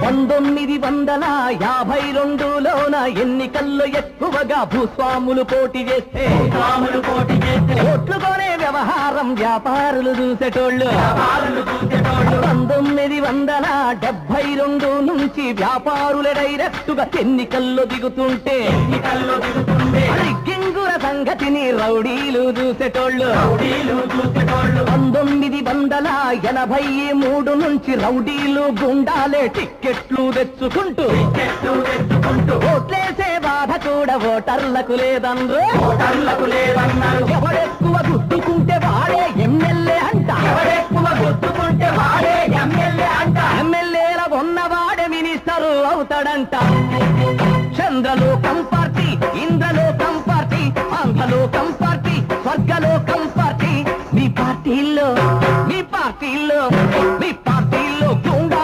1952లోన ఎన్నికల్లో ఎక్కువగా భూస్వాములు పోటీ చేస్తే ఓట్లు కొనే వ్యవహారం వ్యాపారులు చూసేటోళ్ళు 1972 నుంచి వ్యాపారులే డైరెక్టుగా ఎన్నికల్లో దిగుతుంటే గిగ్గింగుల సంగతిని రౌడీలు చూసేటోళ్ళు 1983 నుంచి రౌడీలు గుండాలే టిక్కెట్లు తెచ్చుకుంటూ ఓట్లేసే బాధ కూడా ఓటర్లకు లేదన్నారు. ఎవరెక్కువ గుర్తుకుంటే వాడే ఎమ్మెల్యే అంట. ఎమ్మెల్యేల ఉన్నవాడే మినిస్టరు అవుతాడంట. చంద్రలోకం పార్టీ, ఇంద్రలోకం పార్టీ, ఆంధ్రలోకం పార్టీ, స్వర్గలోకం పార్టీ. మీ పార్టీలో